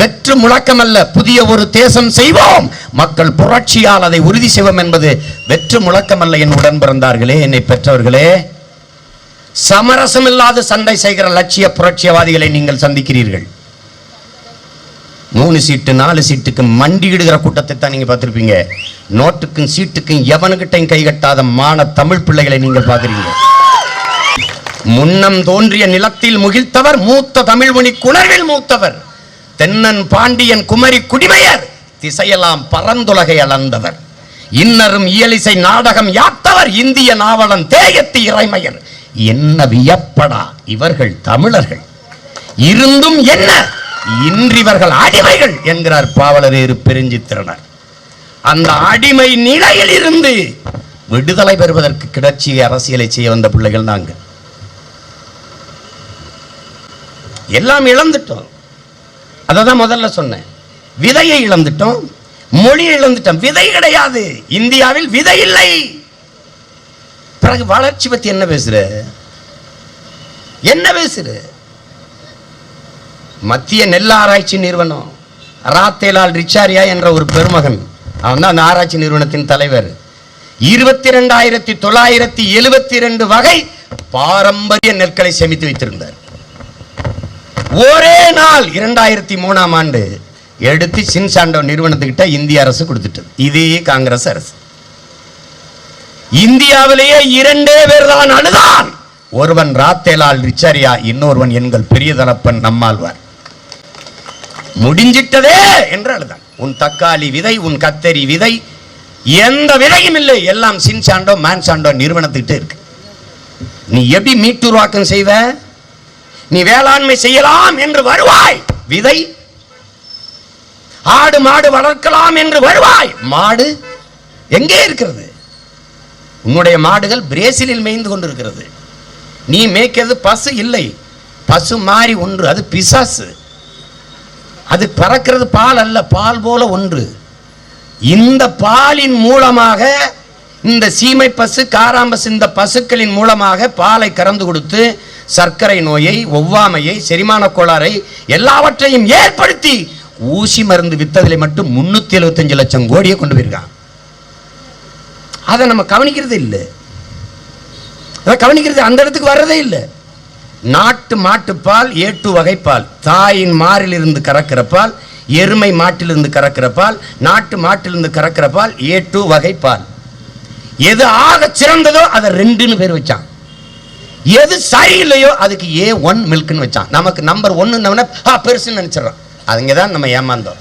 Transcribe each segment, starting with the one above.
வெற்று முழக்கம் அல்ல, புதிய ஒரு தேசம் செய்வோம், மக்கள் புரட்சியால் அதை உறுதி செய்வோம் என்பது வெற்று முழக்கம் அல்ல. என் உடன் பிறந்தார்களே, என்னை பெற்றவர்களே, சமரசம் இல்லாத சண்டை செய்கிற லட்சிய புரட்சியவாதிகளை நீங்கள் சந்திக்கிறீர்கள். 3 சீட்டு 4 சீட்டுக்கு மண்டியிடுகிற கூட்டத்தை தான் நீங்க பார்த்திருப்பீங்க. நோட்டுக்கும் சீட்டுக்கும் எவனுக்கிட்டையும் கை கட்டாத மான தமிழ் பிள்ளைகளை நீங்கள் பார்க்கிறீங்க. முன்னம் தோன்றிய நிலத்தில் முகிழ்த்தவர், மூத்த தமிழ்மொழி குணர்வில் மூத்தவர், தென்னன் பாண்டியன் குமரி குடிமையர், திசையெல்லாம் பரந்துலகை அளந்தவர், இன்னரும் இயலிசை நாடகம் யாத்தவர், இந்திய நாவலன் தேயத்தி இறைமையர், என்ன வியப்படா இவர்கள் தமிழர்கள், இருந்தும் என்ன இன்றிவர்கள் அடிமைகள் என்கிறார் பாவலரேறு பெருஞ்சித்திரனார். அந்த அடிமை நிலையில் இருந்து விடுதலை பெறுவதற்கு கிளர்ச்சியை அரசியலை செய்ய வந்த பிள்ளைகள் நாங்க. எல்லாம் இழந்துட்டோம். அததான் முதல்ல சொன்னேன். விதையை இழந்துட்டோம், மொழியை இழந்துட்டோம். விதை கிடையாது, இந்தியாவில் விதை இல்லை. பிறகு வளர்ச்சி பத்தி என்ன பேசுற? என்ன பேசுற? மத்திய நெல் ஆராய்ச்சி நிறுவனம், ராத்தேலால் ரிச்சாரியா என்ற ஒரு பெருமகன், அவன் தான் அந்த ஆராய்ச்சி நிறுவனத்தின் தலைவர். 22,972 வகை பாரம்பரிய நெற்களை சேமித்து வைத்திருந்தார். ஒரே நாள் 2003ஆம் ஆண்டு எடுத்து சின்சாண்டோ நிறுவனத்துக்கிட்ட இந்திய அரசு கொடுத்துட்டது. இதே காங்கிரஸ் அரசு. இந்தியாவிலேயே 2 பேர் தான் அழுதான். ஒருவன் ராத்தேலால் ரிச்சாரியா, இன்னொருவன் எங்கள் பெரிய தலப்பன் நம்மாழ்வார். முடிஞ்சிட்டதே என்று அழுதான். உன் தக்காளி விதை, உன் கத்தரி விதை, எந்த விதையும் இல்லை, எல்லாம் சின்சாண்டோ மான்சாண்டோ நிறுவனத்துக்கிட்ட இருக்கு. நீ எப்படி மீட்டுருவாக்கம் செய்வ? நீ வேளாண்மை செய்யலாம் என்று வருவாய், விதை. ஆடு மாடு வளர்க்கலாம் என்று வருவாய், மாடு எங்கே இருக்கிறது? உன்னுடைய மாடுகள் பிரேசிலில் மேய்ந்து கொண்டிருக்கிறது. நீ மேய்க்கிறது பசு இல்லை, பசு மாறி ஒன்று, அது பிசாசு. அது பறக்கிறது பால் அல்ல, பால் போல ஒன்று. இந்த பாலின் மூலமாக, இந்த சீமை பசு காராம்பசு, இந்த பசுக்களின் மூலமாக பாலை கறந்து கொடுத்து சர்க்கரை நோயை, ஒவ்வாமையை, செரிமான கோளாறை எல்லாவற்றையும் ஏற்படுத்தி ஊசி மருந்து வித்ததில் மட்டும் 375 லட்சம் கோடியை கொண்டு போயிருக்கான். அதை நம்ம கவனிக்கிறது இல்லை. கவனிக்கிறது அந்த இடத்துக்கு வர்றதே இல்லை. நாட்டு மாட்டுப்பால் A2 வகைப்பால், தாயின் மாறிலிருந்து கறக்கிற பால், எருமை மாட்டிலிருந்து கறக்கிற பால், நாட்டு மாட்டிலிருந்து கறக்கிற பால் A2 வகைப்பால். எது ஆக சிறந்ததோ அதை 2ன்னு பேர் வச்சான். எது சரியில்லையோ அதுக்கு A1 மில்க்னு வச்சான். நமக்கு நம்பர் 1 பெருசுன்னு நினைச்சிடறோம். அதுங்கதான் நம்ம ஏமாந்தோம்.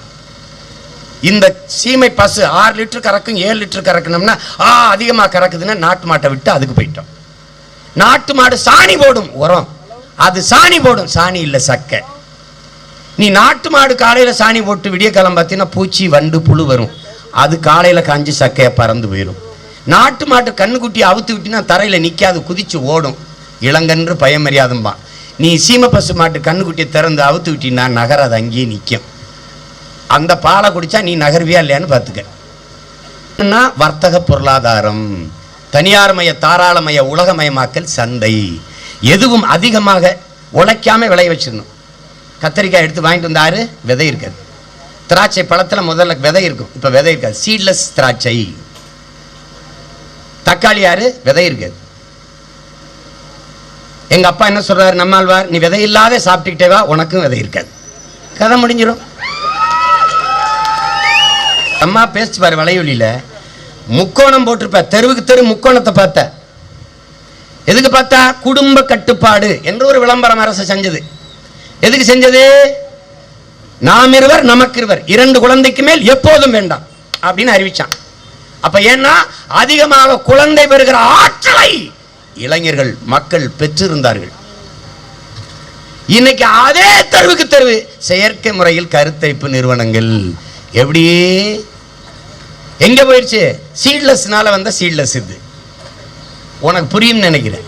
இந்த சீமை பசு 6 லிட்டர் கறக்கும், 7 லிட்டர் கறக்கணும்னா அதிகமாக கறக்குதுன்னா நாட்டு மாட்டை விட்டு அதுக்கு போயிட்டோம். நாட்டு மாடு சாணி போடும், உரம், அது சாணி போடும், சாணி இல்லை சக்கை. நீ நாட்டு மாடு காலையில சாணி போட்டு விடிய காலம் பார்த்தீங்கன்னா பூச்சி வண்டு புழு வரும், அது காலையில காஞ்சி சக்கையை பறந்து போயிடும். நாட்டு மாட்டு கண்ணுக்குட்டி அவுத்து விட்டினா தரையில நிக்காது, குதிச்சு ஓடும், இளங்கன்று பயமறியாதும்பா. நீ சீமை பசு மாட்டு கண்ணுக்குட்டியை திறந்து அவுத்து விட்டினா நகர், அது அங்கேயே நிற்கும். அந்த பாலை குடிச்சா நீ நகர்வியா இல்லையான்னு பார்த்துக்க. வர்த்தக பொருளாதாரம், தனியார்மய தாராளமய உலகமயமாக்கல், சந்தை, எதுவும் அதிகமாக உழைக்காம விளைய வச்சிடணும். கத்தரிக்காய் எடுத்து வாங்கிட்டு வந்தாரு, விதை இருக்காது. திராட்சை பழத்தில் முதல்ல விதை இருக்கும், இப்போ விதை இருக்காது, சீட்லெஸ் திராட்சை. தக்காளி யாரு, விதை இருக்காது. எங்க அப்பா என்ன சொல்றாரு நம்மாழ்வார், நீ விதை இல்லாத சாப்பிட்டுக்கிட்டே வா, உனக்கும் விதை இருக்காது. கதை முடிஞ்சிடும். அம்மா பேசிச்சு பாரு, வளையொலியில முக்கோணம் போட்டிருப்ப, தெருவுக்கு தெரு முக்கோணத்தை பார்த்த. எதுக்கு பார்த்தா? குடும்ப கட்டுப்பாடு என்று ஒரு விளம்பரம் அரசு செஞ்சது. எதுக்கு செஞ்சது? நாம் இருவர் நமக்கு இருவர், 2 குழந்தைக்கு மேல் எப்போதும் வேண்டாம் அப்படின்னு அறிவிச்சான். அப்ப ஏன்னா அதிகமாக குழந்தை பெறுகிற ஆற்றலை இளைஞர்கள் மக்கள் பெற்றிருந்தார்கள். இன்னைக்கு அதே தெருவுக்கு தெருவு செயற்கை முறையில் கருத்தரிப்பு நிறுவனங்கள். எப்படி எங்க போயிடுச்சு? சீட்லெஸ்னால வந்த சீட்லெஸ். இது உனக்கு புரியும் நினைக்கிறேன்.